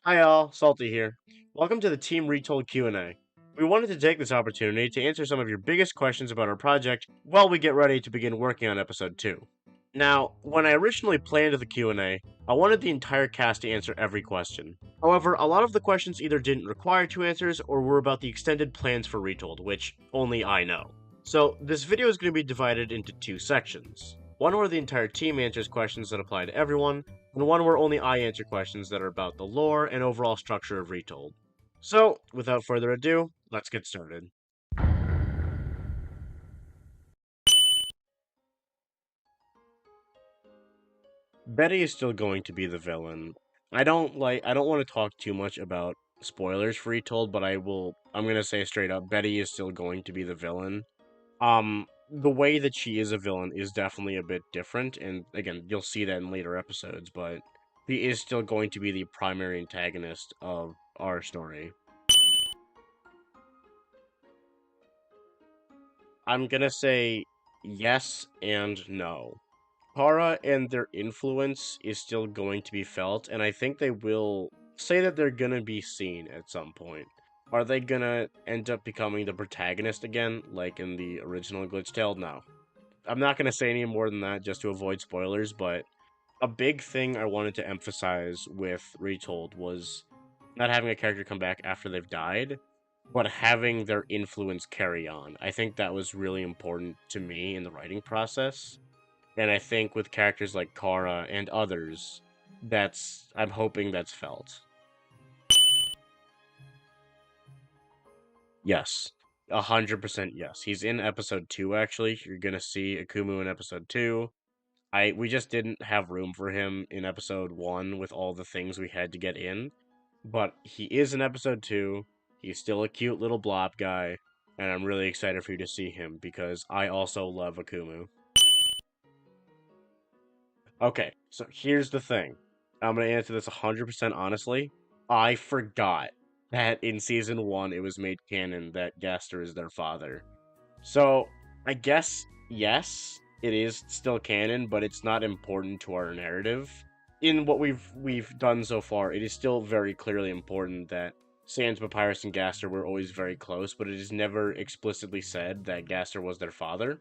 Hi all, Salty here. Welcome to the Team Retold Q&A. We wanted to take this opportunity to answer some of your biggest questions about our project while we get ready to begin working on episode 2. Now, when I originally planned the Q&A, I wanted the entire cast to answer every question. However, a lot of the questions either didn't require two answers or were about the extended plans for Retold, which only I know. So, this video is going to be divided into two sections. One where the entire team answers questions that apply to everyone, and one where only I answer questions that are about the lore and overall structure of Retold. So, without further ado, let's get started. Betty is still going to be the villain. I don't want to talk too much about spoilers for Retold, but I'm going to say straight up Betty is still going to be the villain. The way that she is a villain is definitely a bit different, and again, you'll see that in later episodes, but she is still going to be the primary antagonist of our story. I'm gonna say yes and no. Chara and their influence is still going to be felt, and I think they will say that they're gonna be seen at some point. Are they gonna end up becoming the protagonist again, like in the original GlitchTale? No. I'm not gonna say any more than that just to avoid spoilers, but a big thing I wanted to emphasize with Retold was not having a character come back after they've died, but having their influence carry on. I think that was really important to me in the writing process. And I think with characters like Chara and others, I'm hoping that's felt. Yes. 100% yes. He's in episode 2 actually. You're gonna see Akumu in episode 2. We just didn't have room for him in episode 1 with all the things we had to get in. But he is in episode 2. He's still a cute little blob guy, and I'm really excited for you to see him because I also love Akumu. Okay, so here's the thing. I'm going to answer this 100% honestly. I forgot that in season 1 it was made canon that Gaster is their father. So, I guess yes, it is still canon, but it's not important to our narrative. In what we've done so far, it is still very clearly important that Sans, Papyrus, and Gaster were always very close, but it is never explicitly said that Gaster was their father.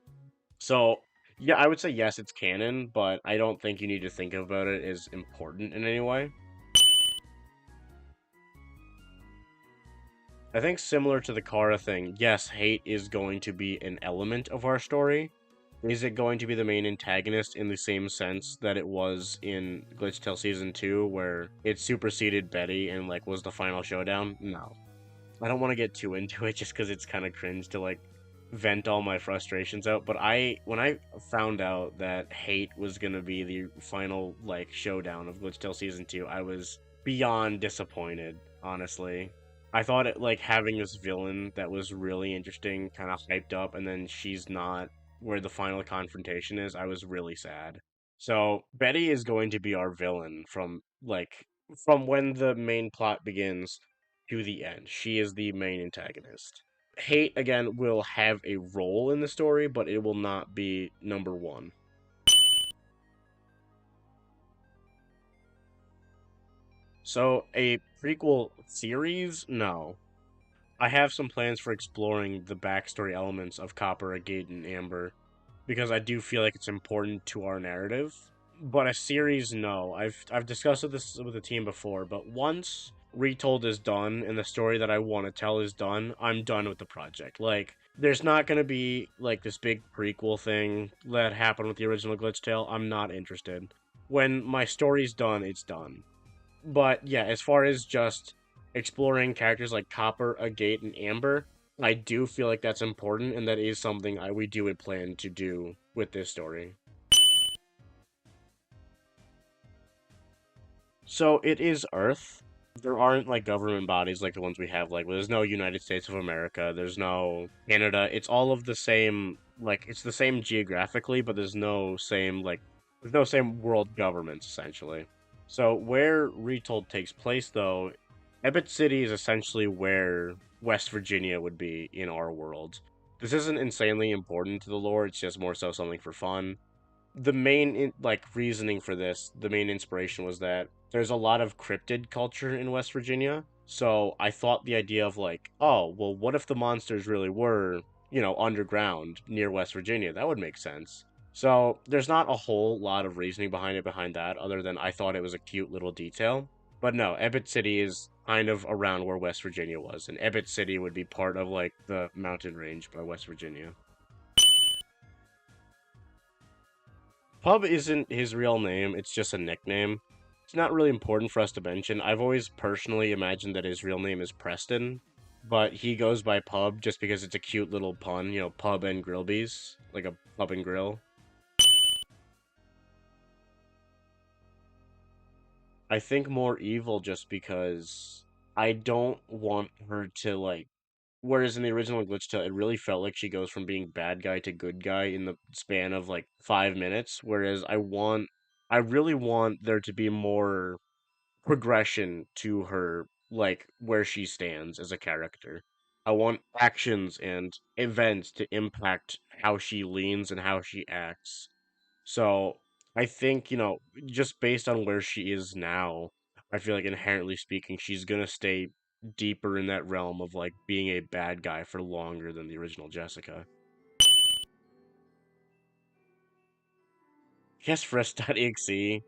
So, yeah, I would say yes, it's canon, but I don't think you need to think about it as important in any way. I think similar to the Kara thing, yes, hate is going to be an element of our story. Is it going to be the main antagonist in the same sense that it was in GlitchTale Season 2, where it superseded Betty and, like, was the final showdown? No. I don't want to get too into it just because it's kind of cringe to, like, vent all my frustrations out, but when I found out that hate was gonna be the final, like, showdown of GlitchTale Season 2, I was beyond disappointed, honestly. I thought it, like, having this villain that was really interesting, kind of hyped up, and then she's not where the final confrontation is, I was really sad. So, Betty is going to be our villain from when the main plot begins to the end. She is the main antagonist. Hate, again, will have a role in the story, but it will not be number one. So, a prequel series? No. I have some plans for exploring the backstory elements of Copper, Agate, and Amber, because I do feel like it's important to our narrative. But a series, no. I've discussed this with the team before, but once Retold is done and the story that I want to tell is done, I'm done with the project. Like, there's not going to be like this big prequel thing that happened with the original Glitch Tale. I'm not interested. When my story's done, it's done. But yeah, as far as just exploring characters like Copper, Agate, and Amber, I do feel like that's important, and that is something we do plan to do with this story. So it is Earth. There aren't like government bodies like the ones we have. Like, there's no United States of America. There's no Canada. It's all of the same. Like, it's the same geographically, but there's no same world governments essentially. So where Retold takes place, though, Ebbet City is essentially where West Virginia would be in our world. This isn't insanely important to the lore. It's just more so something for fun. The main reasoning for this, the main inspiration was that there's a lot of cryptid culture in West Virginia. So I thought the idea of like, oh, well, what if the monsters really were, underground near West Virginia? That would make sense. So there's not a whole lot of reasoning behind that, other than I thought it was a cute little detail. But no, Ebbett City is kind of around where West Virginia was, and Ebbett City would be part of like the mountain range by West Virginia. Pub isn't his real name, it's just a nickname. It's not really important for us to mention. I've always personally imagined that his real name is Preston, but he goes by Pub just because it's a cute little pun, pub and grillbies, like a pub and grill. I think more evil just because I don't want her to like. Whereas in the original Glitch Tale, it really felt like she goes from being bad guy to good guy in the span of like 5 minutes. Whereas I really want there to be more progression to her, like where she stands as a character. I want actions and events to impact how she leans and how she acts. So I think, just based on where she is now, I feel like inherently speaking, she's gonna stay deeper in that realm of like being a bad guy for longer than the original Jessica. Yes, Frisks.exe,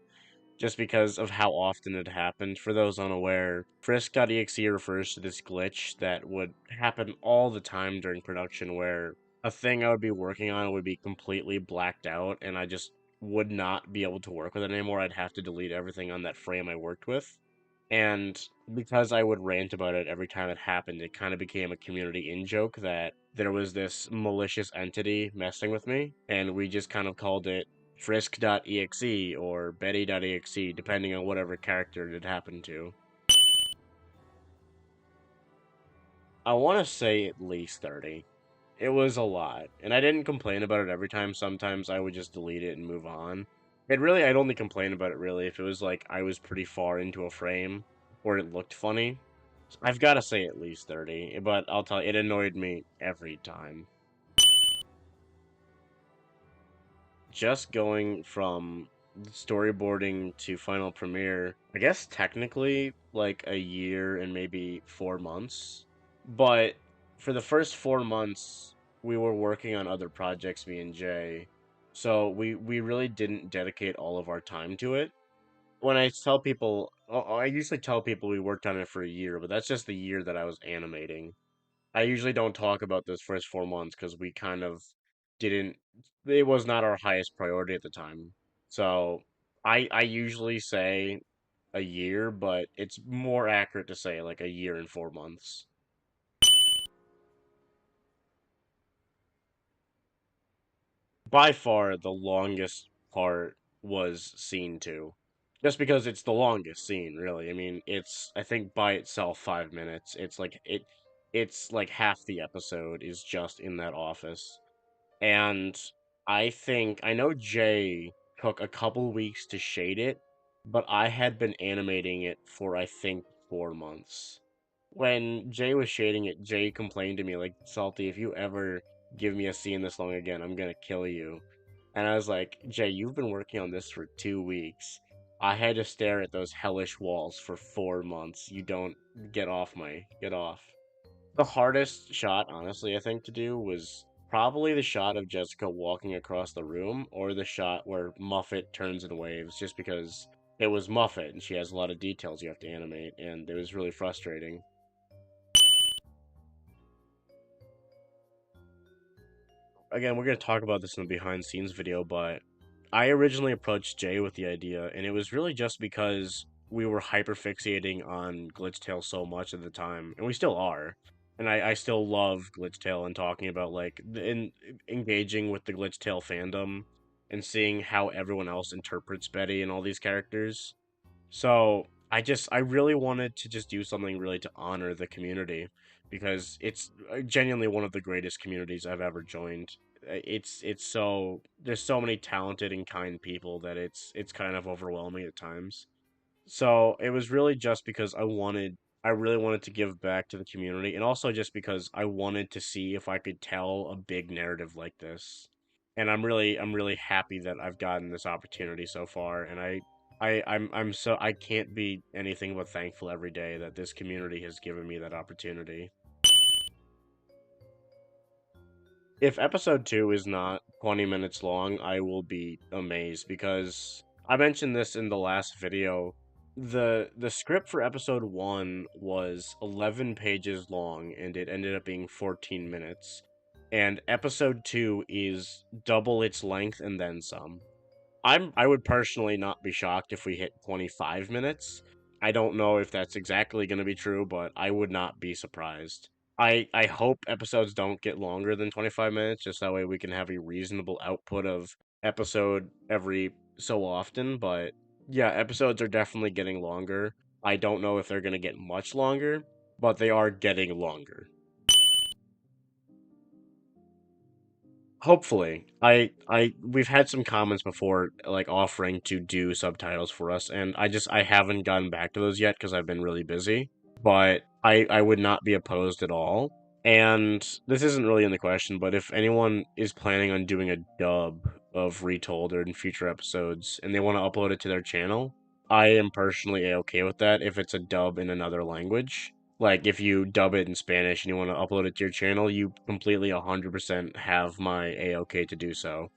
just because of how often it happened. For those unaware, Frisk.exe refers to this glitch that would happen all the time during production where a thing I would be working on would be completely blacked out and I just would not be able to work with it anymore. I'd have to delete everything on that frame I worked with. And because I would rant about it every time it happened, it kind of became a community in joke that there was this malicious entity messing with me, and we just kind of called it Frisk.exe or Betty.exe, depending on whatever character it happened to. I want to say at least 30. It was a lot, and I didn't complain about it every time. Sometimes I would just delete it and move on. I'd only complain about it really if it was like I was pretty far into a frame or it looked funny. I've got to say at least 30, but I'll tell you, it annoyed me every time. Just going from storyboarding to final premiere, I guess technically like a year and maybe 4 months. But for the first 4 months, we were working on other projects, me and Jay. So we really didn't dedicate all of our time to it. When I tell people, I usually tell people we worked on it for a year, but that's just the year that I was animating. I usually don't talk about those first 4 months because we kind of didn't, it was not our highest priority at the time. So I usually say a year, but it's more accurate to say like a year and 4 months. By far the longest part was scene two. Just because it's the longest scene, really. I mean, it's I think by itself 5 minutes. It's like half the episode is just in that office. And I know Jay took a couple weeks to shade it, but I had been animating it for I think 4 months. When Jay was shading it, Jay complained to me like, "Salty, if you ever give me a scene this long again, I'm gonna kill you." And I was like, "Jay, you've been working on this for 2 weeks. I had to stare at those hellish walls for 4 months. You don't get off." The hardest shot, honestly, I think to do was probably the shot of Jessica walking across the room or the shot where Muffet turns and waves, just because it was Muffet and she has a lot of details you have to animate, and it was really frustrating. Again, we're going to talk about this in the behind scenes video, but I originally approached Jay with the idea, and it was really just because we were hyper fixating on GlitchTale so much at the time, and we still are. And I still love GlitchTale and talking about like engaging with the GlitchTale fandom and seeing how everyone else interprets Betty and all these characters. So I really wanted to just do something really to honor the community because it's genuinely one of the greatest communities I've ever joined. It's so there's so many talented and kind people that it's kind of overwhelming at times. So it was really just because I really wanted to give back to the community and also just because I wanted to see if I could tell a big narrative like this. And I'm really happy that I've gotten this opportunity so far and I can't be anything but thankful every day that this community has given me that opportunity. If episode 2 is not 20 minutes long, I will be amazed because I mentioned this in the last video. The script for episode 1 was 11 pages long and it ended up being 14 minutes. And episode 2 is double its length and then some. I would personally not be shocked if we hit 25 minutes. I don't know if that's exactly going to be true, but I would not be surprised. I hope episodes don't get longer than 25 minutes, just that way we can have a reasonable output of episode every so often, but yeah, episodes are definitely getting longer. I don't know if they're going to get much longer, but they are getting longer. Hopefully. We've had some comments before, like, offering to do subtitles for us, and I haven't gotten back to those yet because I've been really busy, but I would not be opposed at all. And this isn't really in the question, but if anyone is planning on doing a dub of Retold or in future episodes and they want to upload it to their channel, I am personally okay with that if it's a dub in another language. Like, if you dub it in Spanish and you want to upload it to your channel, you completely 100% have my A-OK to do so.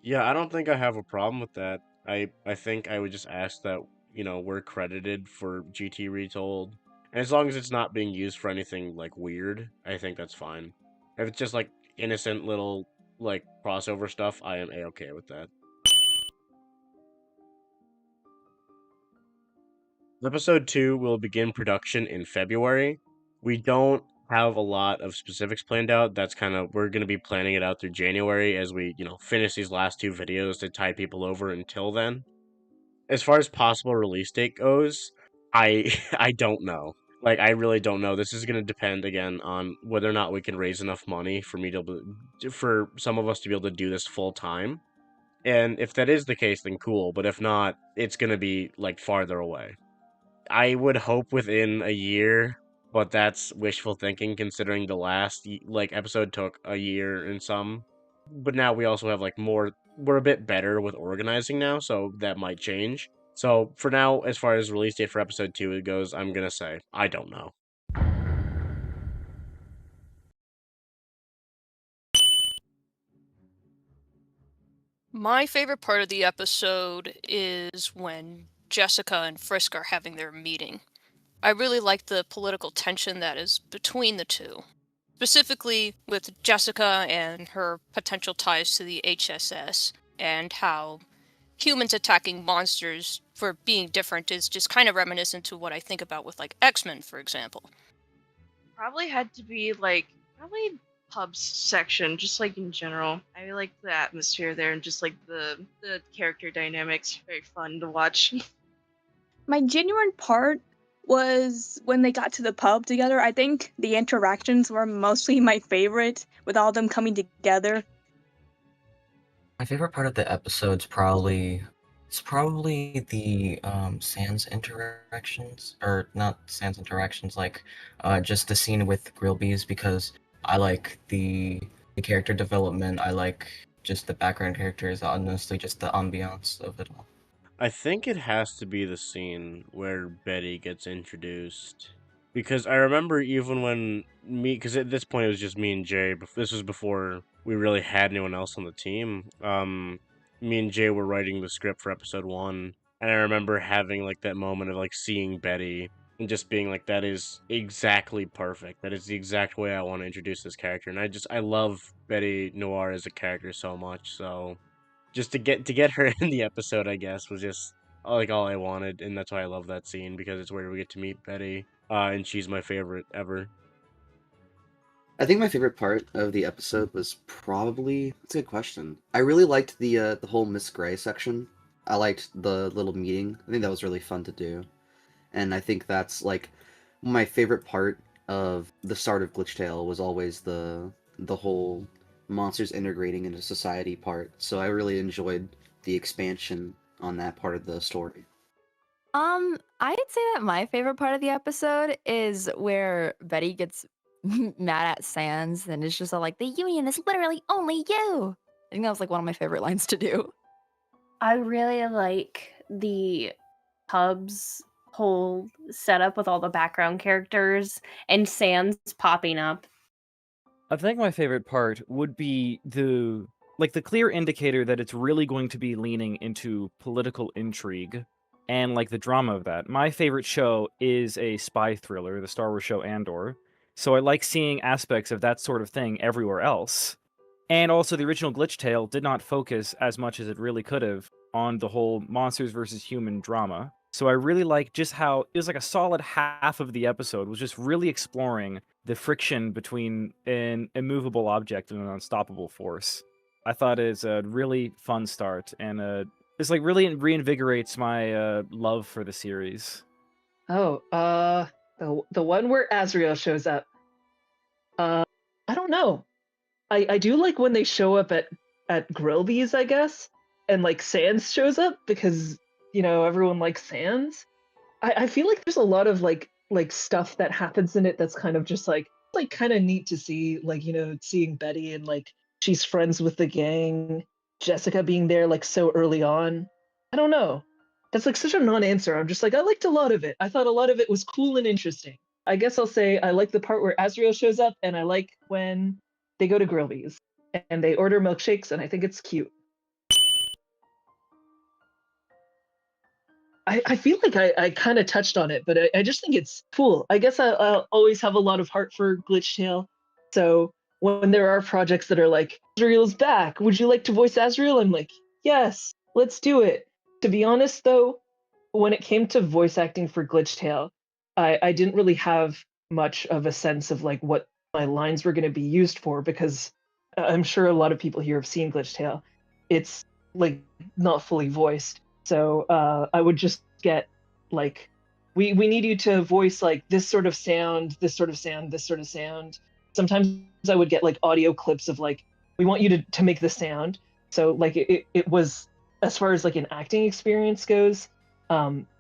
Yeah, I don't think I have a problem with that. I think I would just ask that, we're credited for GT Retold. And as long as it's not being used for anything, like, weird, I think that's fine. If it's just, like, innocent little, like, crossover stuff, I am A-OK with that. Episode 2 will begin production in February. We don't have a lot of specifics planned out. We're going to be planning it out through January as we, finish these last 2 videos to tide people over until then. As far as possible release date goes, I I don't know. Like, I really don't know. This is going to depend again on whether or not we can raise enough money for some of us to be able to do this full time. And if that is the case, then cool. But if not, it's going to be like farther away. I would hope within a year, but that's wishful thinking considering the last episode took a year and some. But now we also have like more we're a bit better with organizing now, so that might change. So for now, as far as release date for episode 2 it goes, I'm going to say I don't know. My favorite part of the episode is when Jessica and Frisk are having their meeting. I really like the political tension that is between the two, specifically with Jessica and her potential ties to the HSS, and how humans attacking monsters for being different is just kind of reminiscent to what I think about with, like, X-Men, for example. Probably had to be like probably pubs section, just like in general. I like the atmosphere there and just like the character dynamics. Very fun to watch. My genuine part was when they got to the pub together. I think the interactions were mostly my favorite, with all them coming together. My favorite part of the episode's probably the Sans interactions, or not Sans interactions, like just the scene with Grillbees, because I like the character development. I like just the background characters, honestly, just the ambiance of it all. I think it has to be the scene where Betty gets introduced. Because I remember even when because at this point it was just me and Jay, but this was before we really had anyone else on the team. Me and Jay were writing the script for episode 1, and I remember having like that moment of like seeing Betty and just being like, that is exactly perfect. That is the exact way I want to introduce this character. And I love Betty Noir as a character so much, so just to get her in the episode, I guess, was just like all I wanted, and that's why I love that scene because it's where we get to meet Betty, and she's my favorite ever. I think my favorite part of the episode was probably that's a good question. I really liked the whole Miss Gray section. I liked the little meeting. I think that was really fun to do, and I think that's like my favorite part of the start of GlitchTale was always the whole monsters integrating into society part. So I really enjoyed the expansion on that part of the story. I'd say that my favorite part of the episode is where Betty gets mad at Sans and it's just all like, the union is literally only you. think that was like one of my favorite lines to do. I really like the pub's whole setup with all the background characters and Sans popping up. I think my favorite part would be the clear indicator that it's really going to be leaning into political intrigue and like the drama of that. My favorite show is a spy thriller, the Star Wars show Andor. So I like seeing aspects of that sort of thing everywhere else. And also the original GlitchTale did not focus as much as it really could have on the whole monsters versus human drama. So I really like just how it was like a solid half of the episode was just really exploring the friction between an immovable object and an unstoppable force. I thought it's a really fun start, and it's like really reinvigorates my love for the series. Oh, the one where Azrael shows up. I don't know. I do like when they show up at Grillby's, I guess, and like Sans shows up because everyone likes Sans. I feel like there's a lot of like stuff that happens in it that's kind of just like kind of neat to see, like seeing Betty and like she's friends with the gang, Jessica being there like so early on. I don't know. That's like such a non-answer. I'm just like, I liked a lot of it. I thought a lot of it was cool and interesting. I guess I'll say I like the part where Azrael shows up, and I like when they go to Grillby's and they order milkshakes, and I think it's cute. I feel like I kind of touched on it, but I just think it's cool. I guess I'll always have a lot of heart for GlitchTale. So when there are projects that are like, Azrael's back, would you like to voice Azrael? I'm like, yes, let's do it. To be honest, though, when it came to voice acting for GlitchTale, I didn't really have much of a sense of like what my lines were going to be used for, because I'm sure a lot of people here have seen GlitchTale. It's like not fully voiced. So I would just get like, we need you to voice like this sort of sound, this sort of sound, this sort of sound. Sometimes I would get like audio clips of like, we want you to make the sound. So like it was, as far as like an acting experience goes,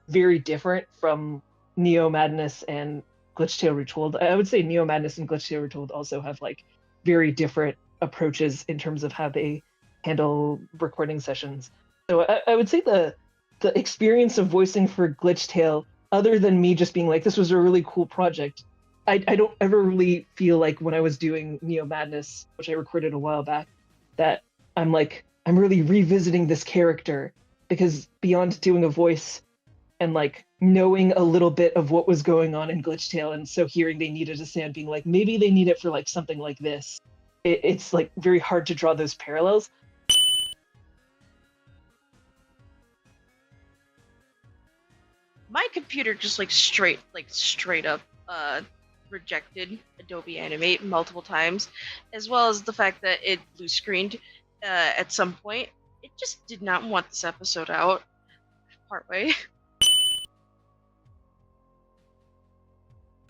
very different from Neo Madness and GlitchTale Retold. I would say Neo Madness and GlitchTale Retold also have like very different approaches in terms of how they handle recording sessions. So I would say the experience of voicing for GlitchTale, other than me just being like, this was a really cool project, I don't ever really feel like when I was doing Neo Madness, which I recorded a while back, that I'm really revisiting this character, because beyond doing a voice and like knowing a little bit of what was going on in GlitchTale, and so hearing they needed a sound, being like, maybe they need it for like something like this, it's like very hard to draw those parallels. My computer just straight up rejected Adobe Animate multiple times, as well as the fact that it blue screened at some point. It just did not want this episode out partway.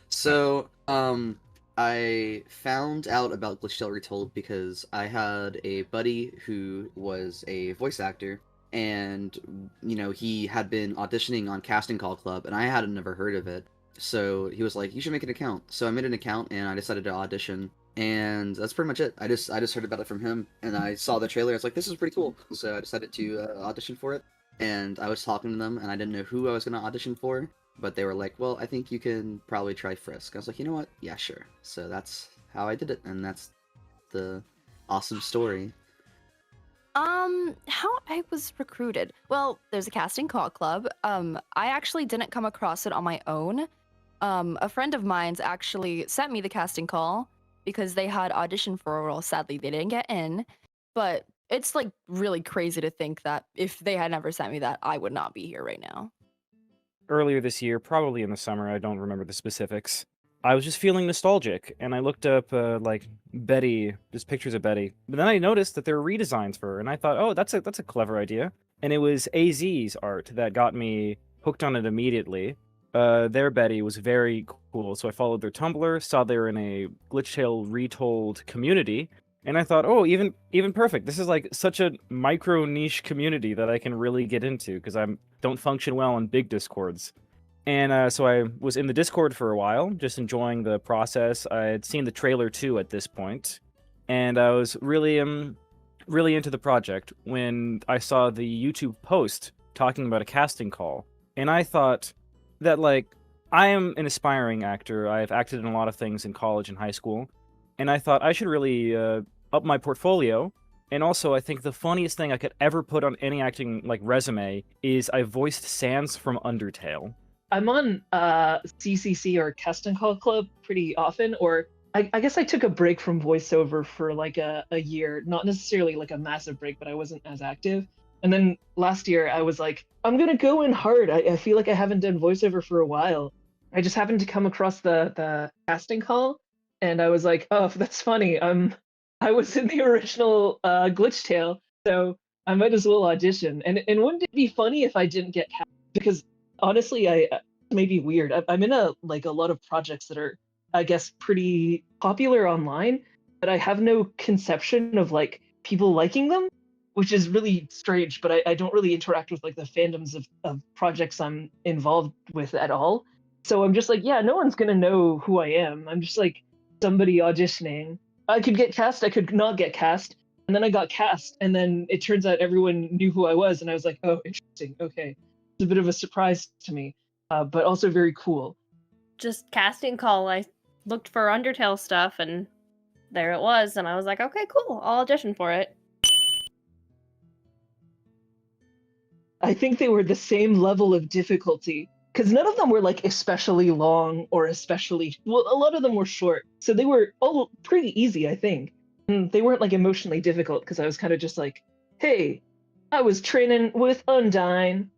So, I found out about GlitchTale Retold because I had a buddy who was a voice actor, and he had been auditioning on Casting Call Club, and I had never heard of it. So he was like, you should make an account. So I made an account, and I decided to audition, and that's pretty much it. I just heard about it from him, and I saw the trailer. I was like, this is pretty cool. So I decided to audition for it, and I was talking to them, and I didn't know who I was going to audition for, but they were like, well, I think you can probably try Frisk. I was like, you know what? Yeah, sure. So that's how I did it, and that's the awesome story. How I was recruited. Well, there's a casting call club. I actually didn't come across it on my own. A friend of mine's actually sent me the casting call because they had auditioned for a role. Sadly, they didn't get in, but it's like really crazy to think that if they had never sent me that, I would not be here right now. Earlier this year, probably in the summer, I don't remember the specifics, I was just feeling nostalgic, and I looked up, like, Betty, just pictures of Betty. But then I noticed that there were redesigns for her, and I thought, oh, that's a clever idea. And it was AZ's art that got me hooked on it immediately. Their Betty was very cool, so I followed their Tumblr, saw they were in a GlitchTale Retold community, and I thought, oh, even perfect. This is like such a micro niche community that I can really get into, because I don't function well in big discords. And so I was in the Discord for a while, just enjoying the process. I had seen the trailer too at this point, and I was really really into the project when I saw the YouTube post talking about a casting call. And I thought that, like, I am an aspiring actor. I've acted in a lot of things in college and high school. And I thought I should really up my portfolio. And also, I think the funniest thing I could ever put on any acting like resume is I voiced Sans from Undertale. I'm on CCC or Casting Call Club pretty often, or I guess I took a break from voiceover for like a year, not necessarily like a massive break, but I wasn't as active. And then last year I was like, I'm gonna go in hard. I feel like I haven't done voiceover for a while. I just happened to come across the casting call, and I was like, oh, that's funny. I was in the original GlitchTale, so I might as well audition. And wouldn't it be funny if I didn't get cast? Because honestly, it may be weird. I'm in a lot of projects that are, I guess, pretty popular online, but I have no conception of like people liking them, which is really strange. But I don't really interact with like the fandoms of projects I'm involved with at all. So I'm just like, yeah, no one's gonna know who I am. I'm just like somebody auditioning. I could get cast, I could not get cast, and then I got cast, and then it turns out everyone knew who I was, and I was like, oh, interesting, okay. It's a bit of a surprise to me, but also very cool. Just casting call, I looked for Undertale stuff, and there it was, and I was like, okay, cool, I'll audition for it. I think they were the same level of difficulty, because none of them were like especially long or especially, well, a lot of them were short, so they were all pretty easy, I think. And they weren't like emotionally difficult, because I was kind of just like, hey, I was training with Undyne.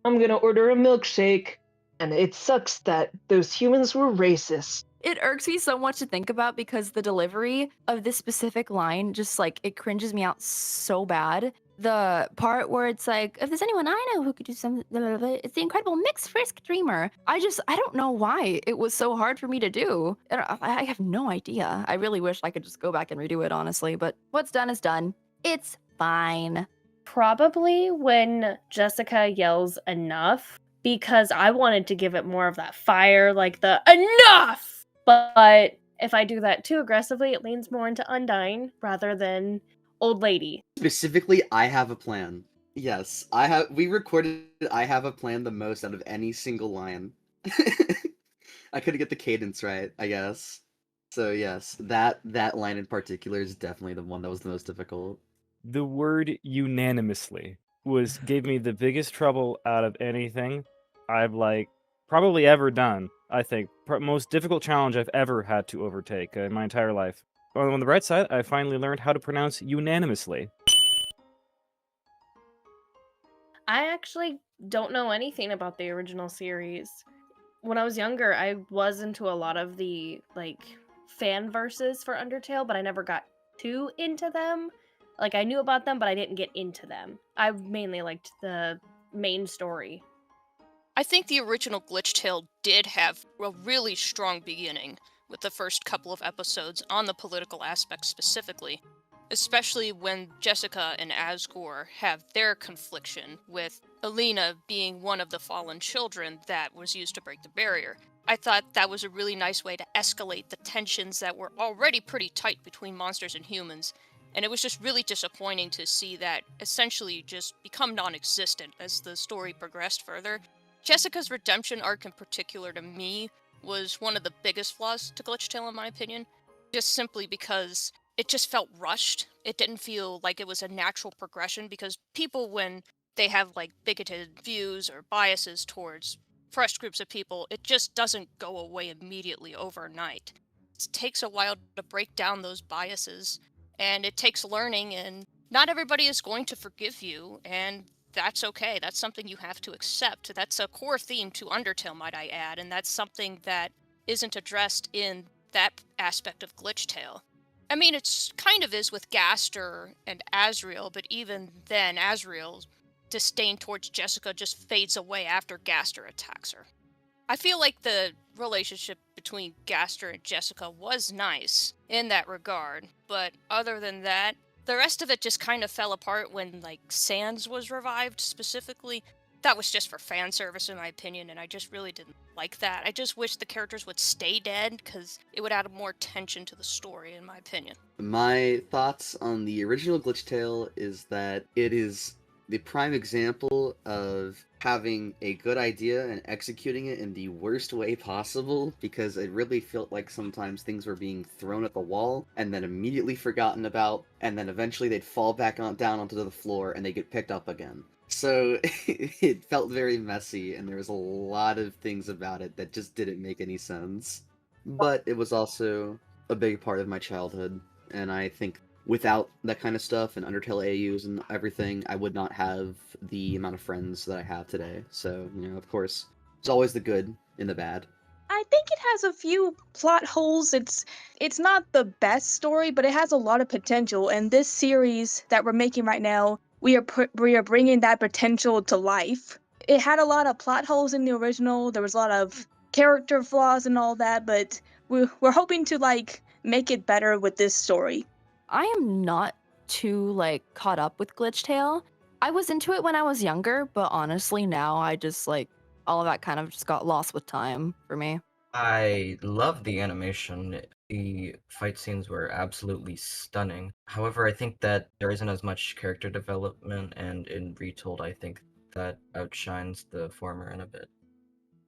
I'm gonna order a milkshake, and it sucks that those humans were racist. It irks me so much to think about because the delivery of this specific line just like it cringes me out so bad. The part where it's like, if there's anyone I know who could do something, it's the incredible Mix Frisk Dreamer. I don't know why it was so hard for me to do. I have no idea. I really wish I could just go back and redo it, honestly, but what's done is done. It's fine. Probably when Jessica yells enough, because I wanted to give it more of that fire, like the enough! But if I do that too aggressively, it leans more into Undyne rather than old lady. Specifically, I have a plan. Yes, we recorded I have a plan the most out of any single line. I couldn't get the cadence right, I guess. So yes, that line in particular is definitely the one that was the most difficult. The word unanimously gave me the biggest trouble out of anything I've probably ever done. I think most difficult challenge I've ever had to overtake in my entire life. On the bright side, I finally learned how to pronounce unanimously. I actually don't know anything about the original series. When I was younger, I was into a lot of the like fan verses for Undertale, but I never got too into them. Like I knew about them, but I didn't get into them. I mainly liked the main story. I think the original GlitchTale did have a really strong beginning with the first couple of episodes on the political aspect specifically, especially when Jessica and Asgore have their confliction with Alina being one of the fallen children that was used to break the barrier. I thought that was a really nice way to escalate the tensions that were already pretty tight between monsters and humans, and it was just really disappointing to see that essentially just become non-existent as the story progressed further. Jessica's redemption arc in particular to me was one of the biggest flaws to GlitchTale in my opinion, just simply because it just felt rushed. It didn't feel like it was a natural progression, because people, when they have like bigoted views or biases towards fresh groups of people, it just doesn't go away immediately overnight. It takes a while to break down those biases, and it takes learning, and not everybody is going to forgive you, and that's okay. That's something you have to accept. That's a core theme to Undertale, might I add, and that's something that isn't addressed in that aspect of GlitchTale. I mean, it's kind of is with Gaster and Asriel, but even then, Asriel's disdain towards Jessica just fades away after Gaster attacks her. I feel like the relationship between Gaster and Jessica was nice in that regard, but other than that, the rest of it just kind of fell apart when, like, Sans was revived specifically. that was just for fan service in my opinion, and I just really didn't like that. I just wish the characters would stay dead, because it would add more tension to the story in my opinion. My thoughts on the original GlitchTale is that it is the prime example of having a good idea and executing it in the worst way possible, because it really felt like sometimes things were being thrown at the wall and then immediately forgotten about, and then eventually they'd fall back down onto the floor and they get picked up again. So it felt very messy, and there was a lot of things about it that just didn't make any sense. But it was also a big part of my childhood, and I think without that kind of stuff and Undertale AUs and everything, I would not have the amount of friends that I have today. So, of course, there's always the good in the bad. I think it has a few plot holes. It's not the best story, but it has a lot of potential. And this series that we're making right now, we are bringing that potential to life. It had a lot of plot holes in the original. There was a lot of character flaws and all that, but we're hoping to make it better with this story. I am not too caught up with GlitchTale. I was into it when I was younger, but honestly now I just all of that kind of just got lost with time for me. I love the animation. The fight scenes were absolutely stunning. However, I think that there isn't as much character development, and in Retold, I think that outshines the former in a bit.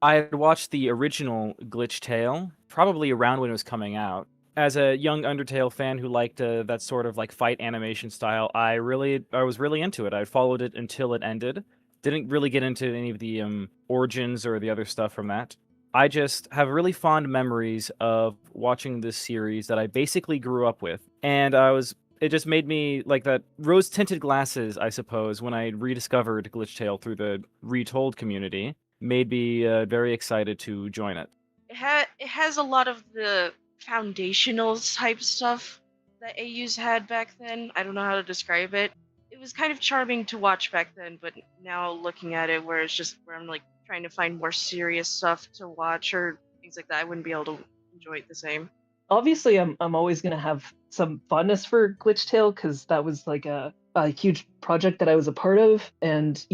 I had watched the original GlitchTale probably around when it was coming out. As a young Undertale fan who liked that sort of fight animation style, I was really into it. I followed it until it ended. Didn't really get into any of the origins or the other stuff from that. I just have really fond memories of watching this series that I basically grew up with, and it just made me like that rose-tinted glasses, I suppose, when I rediscovered GlitchTale through the Retold community, made me very excited to join it. It has a lot of the foundational type stuff that AUs had back then. I don't know how to describe it. It was kind of charming to watch back then, but now looking at it, where I'm trying to find more serious stuff to watch or things like that, I wouldn't be able to enjoy it the same. Obviously, I'm always gonna have some fondness for GlitchTale because that was a huge project that I was a part of, and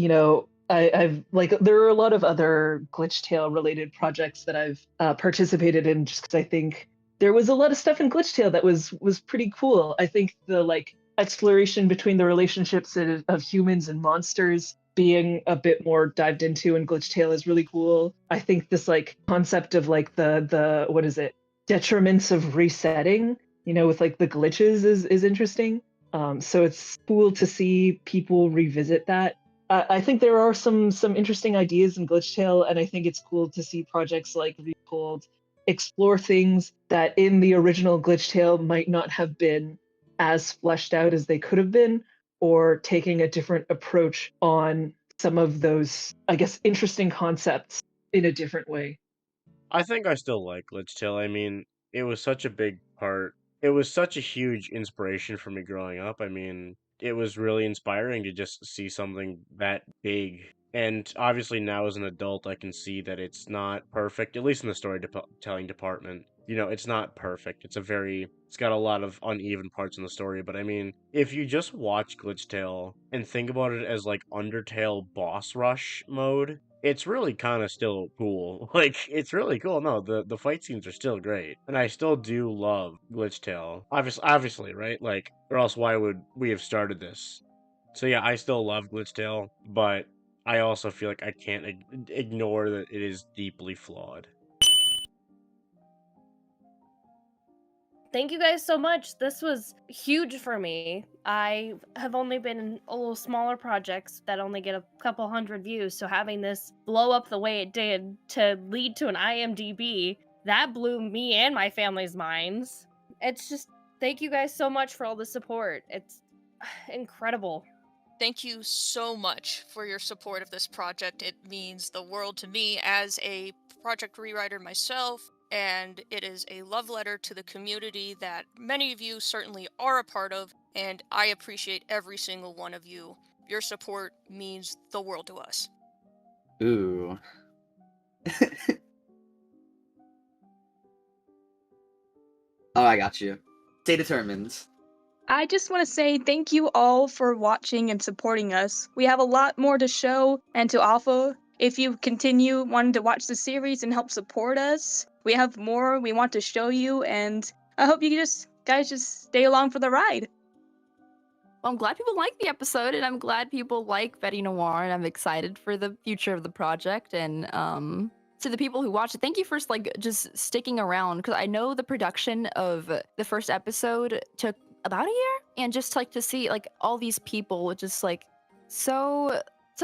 I've there are a lot of other GlitchTale related projects that I've participated in just because I think there was a lot of stuff in GlitchTale that was pretty cool. I think the exploration between the relationships of humans and monsters being a bit more dived into in GlitchTale is really cool. I think this concept of the what is it, detriments of resetting, with the glitches is interesting. So it's cool to see people revisit that. I think there are some interesting ideas in GlitchTale, and I think it's cool to see projects like Retold explore things that in the original GlitchTale might not have been as fleshed out as they could have been, or taking a different approach on some of those, I guess, interesting concepts in a different way. I think I still like GlitchTale. I mean, it was such a big part. It was such a huge inspiration for me growing up. I mean, it was really inspiring to just see something that big. And obviously now as an adult, I can see that it's not perfect, at least in the storytelling department. It's not perfect. It's got a lot of uneven parts in the story, but I mean, if you just watch GlitchTale and think about it as Undertale boss rush mode, it's really kind of still cool. It's really cool. No, the fight scenes are still great, and I still do love GlitchTale. Obviously, right? Or else why would we have started this? So yeah, I still love GlitchTale, but I also feel like I can't ignore that it is deeply flawed. Thank you guys so much. This was huge for me. I have only been in a little smaller projects that only get a couple hundred views, so having this blow up the way it did to lead to an IMDb, that blew me and my family's minds. It's just, thank you guys so much for all the support. It's incredible. Thank you so much for your support of this project. It means the world to me as a project rewriter myself, and it is a love letter to the community that many of you certainly are a part of, and I appreciate every single one of you. Your support means the world to us. Ooh. Oh, I got you. Stay determined. I just want to say thank you all for watching and supporting us. We have a lot more to show and to offer. If you continue wanting to watch the series and help support us, we have more we want to show you, and I hope you guys just stay along for the ride. Well, I'm glad people like the episode, and I'm glad people like Betty Noir, and I'm excited for the future of the project. And to the people who watched it, thank you for just sticking around, because I know the production of the first episode took about a year, and just to see all these people just so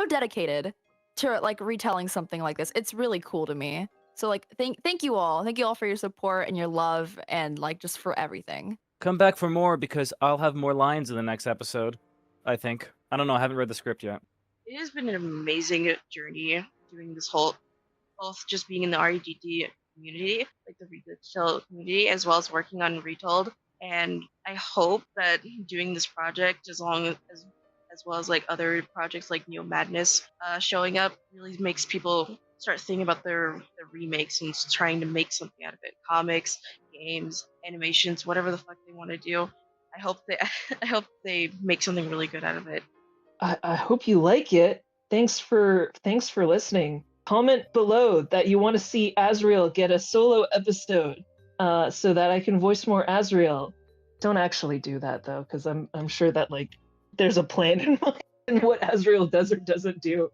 dedicated to retelling something like this. It's really cool to me. So thank you all for your support and your love, and just for everything. Come back for more, because I'll have more lines in the next episode, I think. I don't know, I haven't read the script yet. It has been an amazing journey doing this whole, both just being in the REDD community, like the GlitchTale community, as well as working on Retold. And I hope that doing this project, as well as other projects like Neo Madness showing up, really makes people start thinking about their remakes and trying to make something out of it. Comics, games, animations, whatever the fuck they want to do. I hope they make something really good out of it. I hope you like it. Thanks for listening. Comment below that you want to see Azriel get a solo episode, so that I can voice more Azriel. Don't actually do that though, because I'm sure that there's a plan in mind, and what Azriel does or doesn't do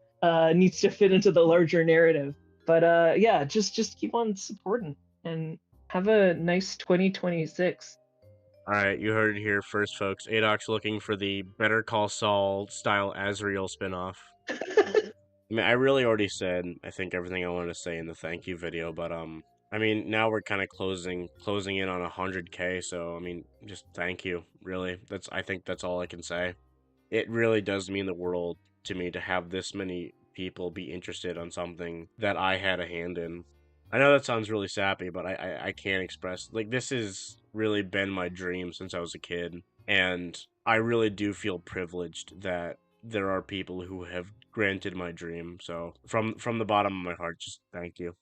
needs to fit into the larger narrative. But yeah, just keep on supporting and have a nice 2026. Alright, you heard it here first, folks. Adoc's looking for the Better Call Saul style Azriel spinoff. I mean, I really already said, I think, everything I wanted to say in the thank you video, but I mean, now we're kind of closing in on 100K, so I mean, just thank you, really. I think that's all I can say. It really does mean the world to me to have this many people be interested on something that I had a hand in. I know that sounds really sappy, but I can't express, this has really been my dream since I was a kid, and I really do feel privileged that there are people who have granted my dream. So from the bottom of my heart, just thank you.